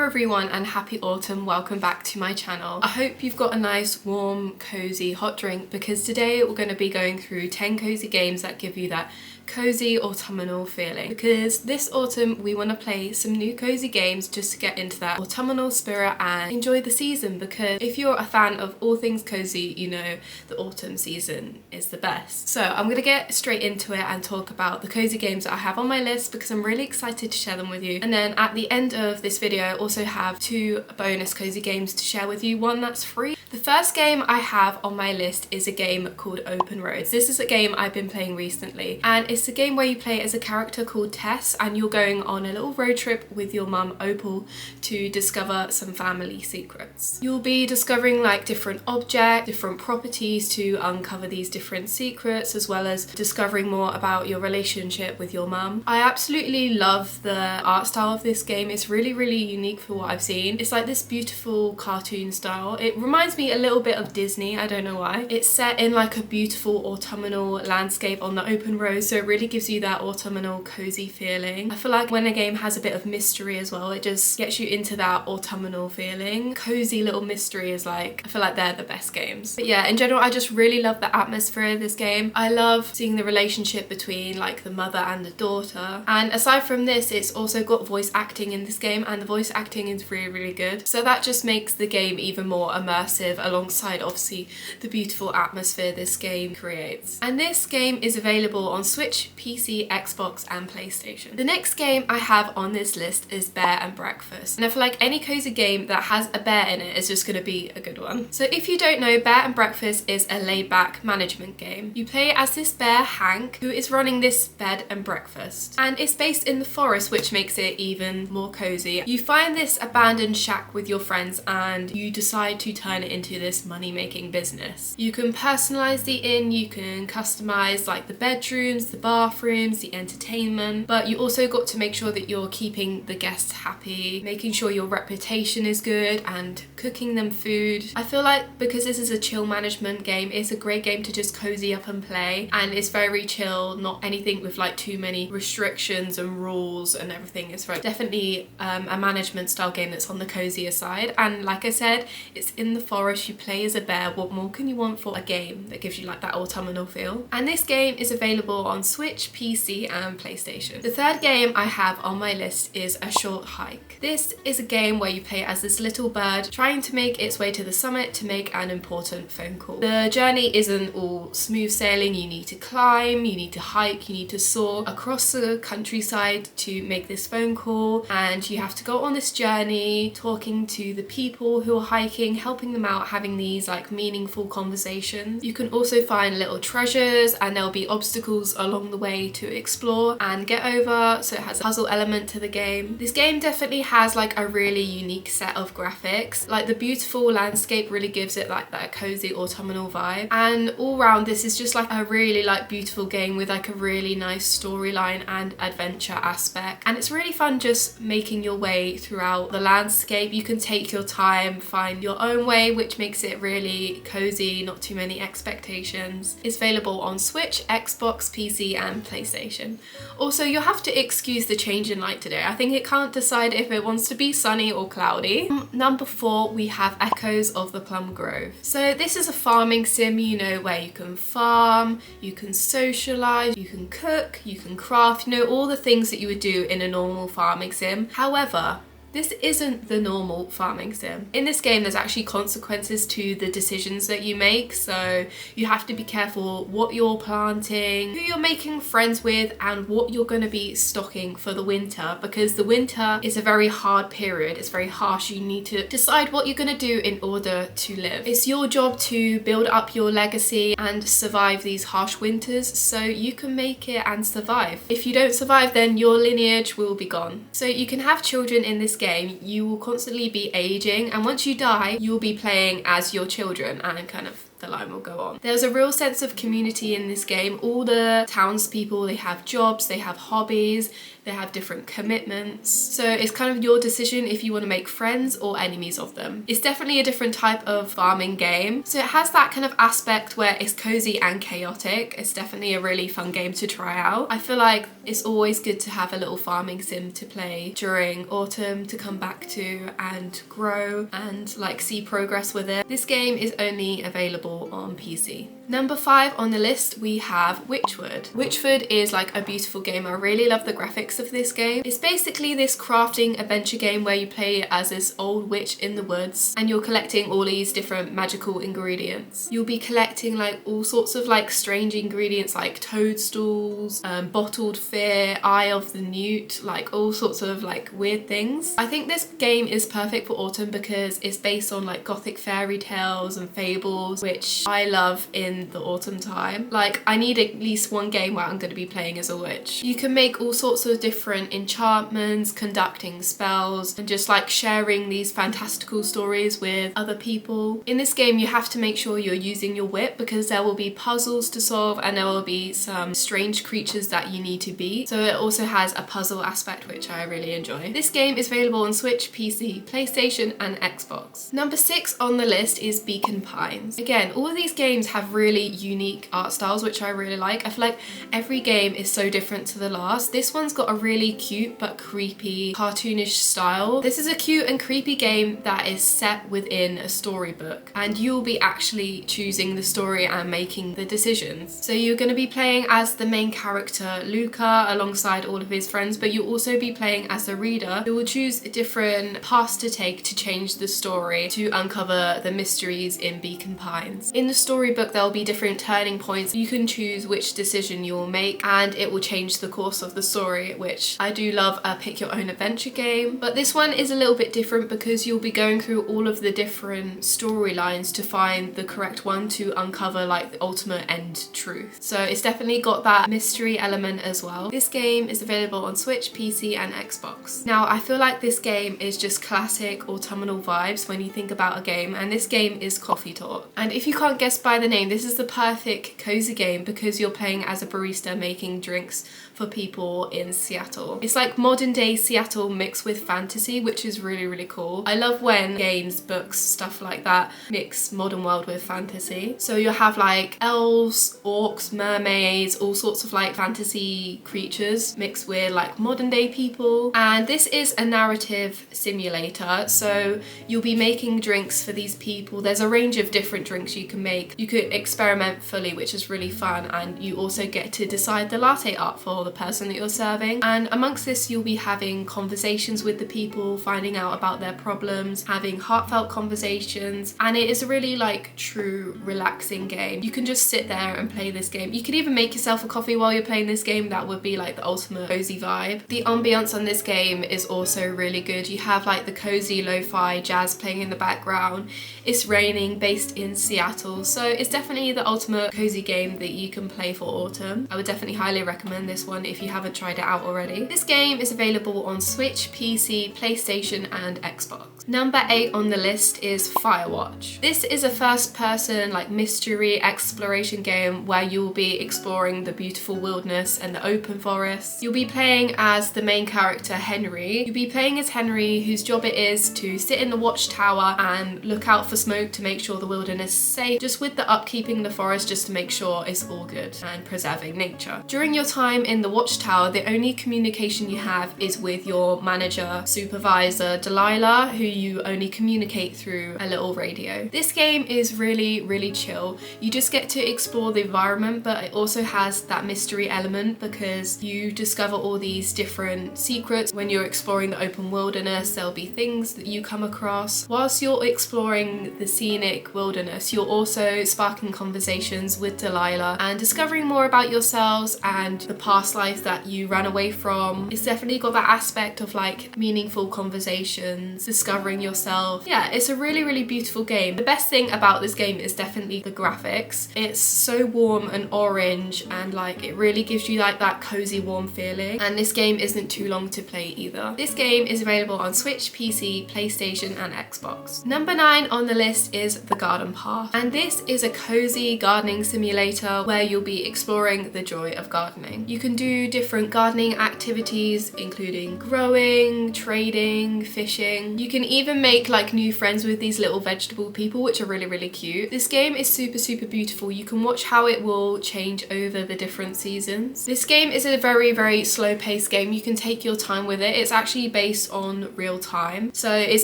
Hello everyone and happy autumn, welcome back to my channel. I hope you've got a nice warm cozy hot drink because today we're going to be going through 10 cozy games that give you that cozy autumnal feeling, because this autumn we want to play some new cozy games just to get into that autumnal spirit and enjoy the season, because if you're a fan of all things cozy, you know the autumn season is the best. So I'm going to get straight into it and talk about the cozy games that I have on my list because I'm really excited to share them with you. And then at the end of this video I also have 2 bonus cozy games to share with you, one that's free. The first game I have on my list is a game called Open Roads. This is a game I've been playing recently, and it's a game where you play as a character called Tess and you're going on a little road trip with your mum Opal to discover some family secrets. You'll be discovering like different objects, different properties to uncover these different secrets, as well as discovering more about your relationship with your mum. I absolutely love the art style of this game. It's really unique for what I've seen. It's like this beautiful cartoon style. It reminds me a little bit of Disney, I don't know why. It's set in like a beautiful autumnal landscape on the open road, so it really gives you that autumnal cozy feeling. I feel like when a game has a bit of mystery as well, it just gets you into that autumnal feeling. Cozy little mystery is like, I feel like they're the best games. But yeah, in general I just really love the atmosphere of this game. I love seeing the relationship between like the mother and the daughter, and aside from this it's also got voice acting in this game, and the voice acting is really good, so that just makes the game even more immersive, alongside obviously the beautiful atmosphere this game creates. And this game is available on Switch, PC, Xbox and PlayStation. The next game I have on this list is Bear and Breakfast, and I feel like any cozy game that has a bear in it is just going to be a good one. So if you don't know, Bear and Breakfast is a laid-back management game. You play as this bear Hank, who is running this bed and breakfast, and it's based in the forest, which makes it even more cozy. You find this abandoned shack with your friends and you decide to turn it into this money-making business. You can personalize the inn, you can customize like the bedrooms, the bathrooms, the entertainment, but you also got to make sure that you're keeping the guests happy, making sure your reputation is good and cooking them food. I feel like because this is a chill management game, it's a great game to just cozy up and play, and it's very chill, not anything with like too many restrictions and rules and everything. It's very definitely a management style game that's on the cozier side, and like I said, it's in the forest, you play as a bear. What more can you want for a game that gives you like that autumnal feel? And this game is available on Switch, PC and PlayStation. The third game I have on my list is A Short Hike. This is a game where you play as this little bird trying to make its way to the summit to make an important phone call. The journey isn't all smooth sailing. You need to climb, you need to hike, you need to soar across the countryside to make this phone call, and you have to go on this journey talking to the people who are hiking, helping them out, having these like meaningful conversations. You can also find little treasures and there'll be obstacles along the way to explore and get over, so it has a puzzle element to the game. This game definitely has like a really unique set of graphics. Like the beautiful landscape really gives it like that cozy autumnal vibe, and all round this is just like a really like beautiful game with like a really nice storyline and adventure aspect, and it's really fun just making your way throughout the landscape. You can take your time, find your own way, which makes it really cozy, not too many expectations. It's available on Switch, Xbox, PC and PlayStation. Also, you'll have to excuse the change in light today. I think it can't decide if it wants to be sunny or cloudy. Number 4, we have Echoes of the Plum Grove. So this is a farming sim, you know, where you can farm, you can socialize, you can cook, you can craft, you know, all the things that you would do in a normal farming sim. However, this isn't the normal farming sim. In this game there's actually consequences to the decisions that you make, so you have to be careful what you're planting, who you're making friends with and what you're going to be stocking for the winter, because the winter is a very hard period, it's very harsh. You need to decide what you're going to do in order to live. It's your job to build up your legacy and survive these harsh winters so you can make it and survive. If you don't survive, then your lineage will be gone. So you can have children in this game, you will constantly be aging, and once you die you will be playing as your children, and kind of the line will go on. There's a real sense of community in this game. All the townspeople, they have jobs, they have hobbies, They have different commitments. So it's kind of your decision if you want to make friends or enemies of them. It's definitely a different type of farming game. So it has that kind of aspect where it's cozy and chaotic. It's definitely a really fun game to try out. I feel like it's always good to have a little farming sim to play during autumn, to come back to and grow and like see progress with it. This game is only available on PC. Number 5 on the list, we have Wytchwood. Wytchwood is like a beautiful game. I really love the graphics of this game. It's basically this crafting adventure game where you play as this old witch in the woods and you're collecting all these different magical ingredients. You'll be collecting like all sorts of like strange ingredients like toadstools, bottled fear, eye of the newt, like all sorts of like weird things. I think this game is perfect for autumn because it's based on like gothic fairy tales and fables, which I love in the autumn time. Like I need at least one game where I'm going to be playing as a witch. You can make all sorts of different enchantments, conducting spells, and just like sharing these fantastical stories with other people. In this game you have to make sure you're using your wit because there will be puzzles to solve and there will be some strange creatures that you need to beat. So it also has a puzzle aspect which I really enjoy. This game is available on Switch, PC, PlayStation and Xbox. Number 6 on the list is Beacon Pines. Again, all of these games have really unique art styles which I really like. I feel like every game is so different to the last. This one's got a really cute but creepy cartoonish style. This is a cute and creepy game that is set within a storybook and you'll be actually choosing the story and making the decisions. So you're going to be playing as the main character Luca alongside all of his friends, but you'll also be playing as the reader who will choose different paths to take to change the story to uncover the mysteries in Beacon Pines. In the storybook there'll be different turning points. You can choose which decision you will make and it will change the course of the story, which I do love a pick your own adventure game. But this one is a little bit different because you'll be going through all of the different storylines to find the correct one to uncover like the ultimate end truth. So it's definitely got that mystery element as well. This game is available on Switch, PC and Xbox. Now I feel like this game is just classic autumnal vibes when you think about a game, and this game is Coffee Talk. And if you can't guess by the name, this is the perfect cozy game because you're playing as a barista making drinks for people in Seattle. It's like modern day Seattle mixed with fantasy, which is really, really cool. I love when games, books, stuff like that mix modern world with fantasy. So you'll have like elves, orcs, mermaids, all sorts of like fantasy creatures mixed with like modern day people. And this is a narrative simulator. So you'll be making drinks for these people. There's a range of different drinks you can make. You could experiment fully, which is really fun. And you also get to decide the latte art for the person that you're serving. And amongst this you'll be having conversations with the people, finding out about their problems, having heartfelt conversations, and it is a really like true relaxing game. You can just sit there and play this game. You could even make yourself a coffee while you're playing this game. That would be like the ultimate cozy vibe. The ambience on this game is also really good. You have like the cozy lo-fi jazz playing in the background. It's raining, based in Seattle, so it's definitely the ultimate cozy game that you can play for autumn. I would definitely highly recommend this one if you haven't tried it out already. This game is available on Switch, PC, PlayStation and Xbox. Number 8 on the list is Firewatch. This is a first-person like mystery exploration game where you'll be exploring the beautiful wilderness and the open forest. You'll be playing as the main character Henry. You'll be playing as Henry, whose job it is to sit in the watchtower and look out for smoke to make sure the wilderness is safe, just with the upkeeping the forest just to make sure it's all good and preserving nature. During your time in the watchtower, the only communication you have is with your manager, supervisor, Delilah, who you only communicate through a little radio. This game is really, really chill. You just get to explore the environment, but it also has that mystery element because you discover all these different secrets. When you're exploring the open wilderness, there'll be things that you come across. Whilst you're exploring the scenic wilderness, you're also sparking conversations with Delilah and discovering more about yourselves and the past lives that you ran away from. It's definitely got that aspect of like meaningful conversations, discovering yourself. Yeah, it's a really, really beautiful game. The best thing about this game is definitely the graphics. It's so warm and orange and like it really gives you like that cozy warm feeling, and this game isn't too long to play either. This game is available on Switch, PC, PlayStation and Xbox. Number 9 on the list is The Garden Path, and this is a cozy gardening simulator where you'll be exploring the joy of gardening. You can do different gardening doing activities including growing, trading, fishing. You can even make like new friends with these little vegetable people, which are really cute. This game is super beautiful. You can watch how it will change over the different seasons. This game is a very slow paced game. You can take your time with it. It's actually based on real time. So it's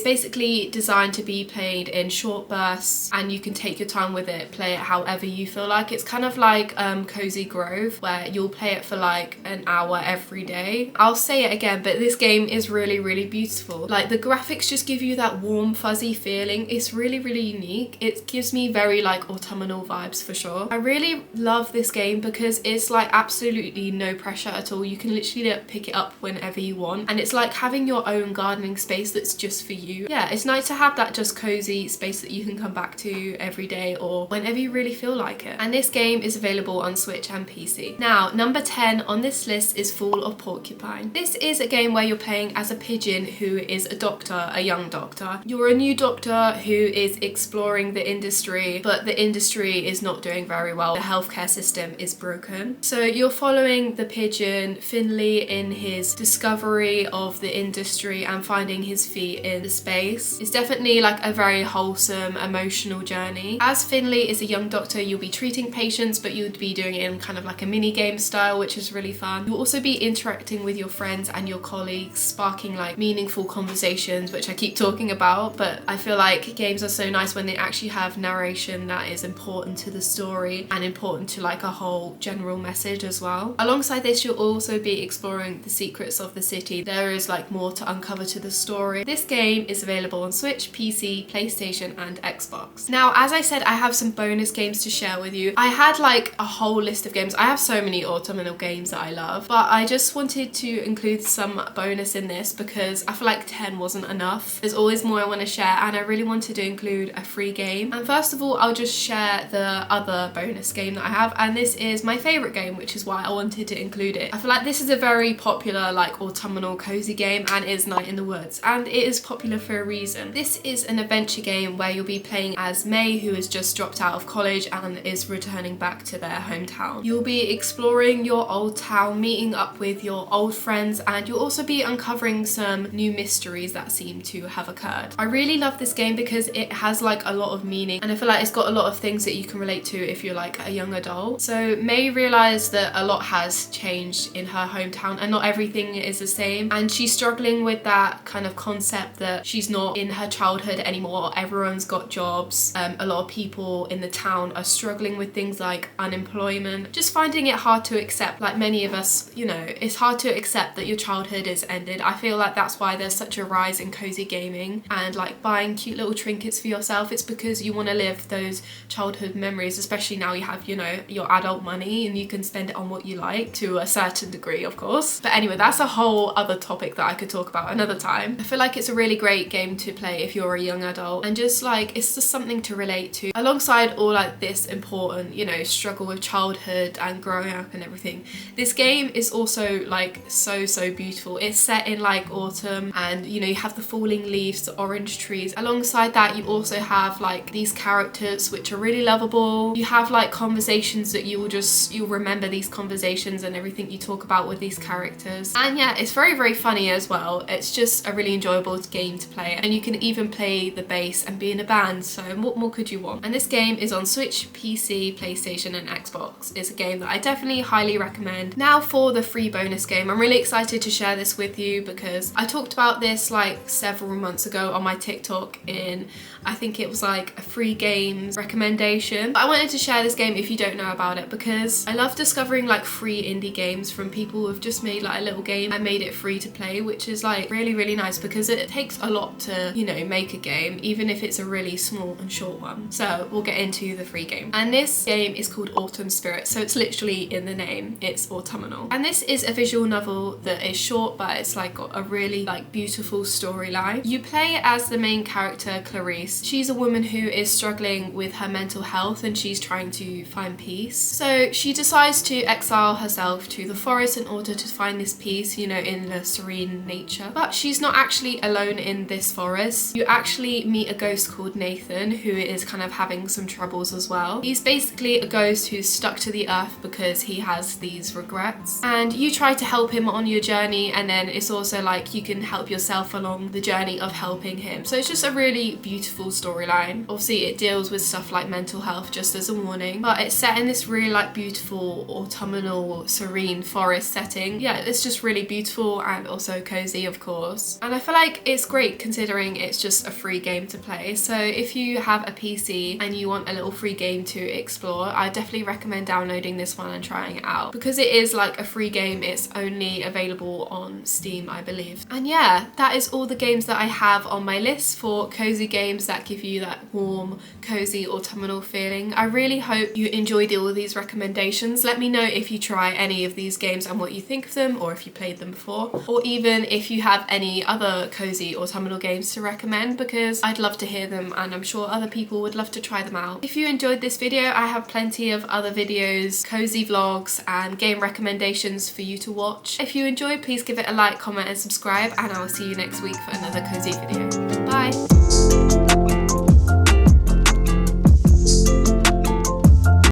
basically designed to be played in short bursts, and you can take your time with it, play it however you feel like. It's kind of like Cozy Grove, where you'll play it for like an hour every day. I'll say it again, but this game is really beautiful. Like the graphics just give you that warm fuzzy feeling. It's really unique. It gives me very like autumnal vibes for sure. I really love this game because it's like absolutely no pressure at all. You can literally pick it up whenever you want, and it's like having your own gardening space that's just for you. Yeah, it's nice to have that just cozy space that you can come back to every day or whenever you really feel like it. And this game is available on Switch and PC. Now, number 10 on this list is Fall of Porcupine. This is a game where you're playing as a pigeon who is a doctor, a young doctor. You're a new doctor who is exploring the industry, but the industry is not doing very well. The healthcare system is broken. So you're following the pigeon Finley in his discovery of the industry and finding his feet in the space. It's definitely like a very wholesome, emotional journey. As Finley is a young doctor, you'll be treating patients, but you'd be doing it in kind of like a mini game style, which is really fun. You'll also be interacting with your friends and your colleagues, sparking like meaningful conversations, which I keep talking about, but I feel like games are so nice when they actually have narration that is important to the story and important to like a whole general message as well. Alongside this, you'll also be exploring the secrets of the city. There is like more to uncover to the story. This game is available on Switch, PC, PlayStation and Xbox. Now, as I said, I have some bonus games to share with you. I had like a whole list of games. I have so many autumnal games that I love, but I just wanted to include some bonus in this because I feel like 10 wasn't enough. There's always more I want to share, and I really wanted to include a free game. And first of all, I'll just share the other bonus game that I have, and this is my favorite game, which is why I wanted to include it. I feel like this is a very popular like autumnal cozy game, and is Night in the Woods, and it is popular for a reason. This is an adventure game where you'll be playing as May, who has just dropped out of college and is returning back to their hometown. You'll be exploring your old town, meeting up with your old friends, and you'll also be uncovering some new mysteries that seem to have occurred. I really love this game because it has like a lot of meaning, and I feel like it's got a lot of things that you can relate to if you're like a young adult. So May realised that a lot has changed in her hometown and not everything is the same, and she's struggling with that kind of concept that she's not in her childhood anymore. Everyone's got jobs. A lot of people in the town are struggling with things like unemployment, just finding it hard to accept. Like many of us, you know, it's hard to accept that your childhood is ended. I feel like that's why there's such a rise in cozy gaming and like buying cute little trinkets for yourself. It's because you want to live those childhood memories, especially now you have, you know, your adult money and you can spend it on what you like, to a certain degree of course. But anyway, that's a whole other topic that I could talk about another time. I feel like it's a really great game to play if you're a young adult, and just like it's just something to relate to alongside all like this important, you know, struggle with childhood and growing up and everything. This game is also like so beautiful. It's set in like autumn, and you know, you have the falling leaves, the orange trees. Alongside that, you also have like these characters which are really lovable. You have like conversations that you'll remember these conversations and everything you talk about with these characters. And yeah, it's very funny as well. It's just a really enjoyable game to play, and you can even play the bass and be in a band, so what more could you want? And this game is on Switch, PC, PlayStation and Xbox. It's a game that I definitely highly recommend. Now for the free bonus game. I'm really excited to share this with you because I talked about this like several months ago on my TikTok in, I think it was like a free games recommendation. But I wanted to share this game if you don't know about it, because I love discovering like free indie games from people who've just made like a little game and made it free to play, which is like really nice because it takes a lot to, you know, make a game, even if it's a really small and short one. So we'll get into the free game. And this game is called Autumn Spirit, so it's literally in the name, it's autumnal. And this is a visual novel that is short, but it's like got a really like beautiful storyline. You play as the main character, Clarice. She's a woman who is struggling with her mental health and she's trying to find peace. So she decides to exile herself to the forest in order to find this peace, you know, in the serene nature. But she's not actually alone in this forest. You actually meet a ghost called Nathan, who is kind of having some troubles as well. He's basically a ghost who's stuck to the earth because he has these regrets. And you try to help him on your journey, and then it's also like you can help yourself along the journey of helping him. So it's just a really beautiful storyline. Obviously it deals with stuff like mental health, just as a warning, but it's set in this really like beautiful autumnal serene forest setting. Yeah, it's just really beautiful and also cozy, of course, and I feel like it's great considering it's just a free game to play. So if you have a PC and you want a little free game to explore, I definitely recommend downloading this one and trying it out. Because it is like a free game, it's only available on Steam, I believe. And yeah, that is all the games that I have on my list for cozy games that give you that warm, cozy autumnal feeling. I really hope you enjoyed all of these recommendations. Let me know if you try any of these games and what you think of them, or if you played them before, or even if you have any other cozy autumnal games to recommend, because I'd love to hear them and I'm sure other people would love to try them out. If you enjoyed this video, I have plenty of other videos, cozy vlogs and game recommendations for you to watch. If you enjoyed, please give it a like, comment and subscribe, and I will see you next week for another cozy video. Bye!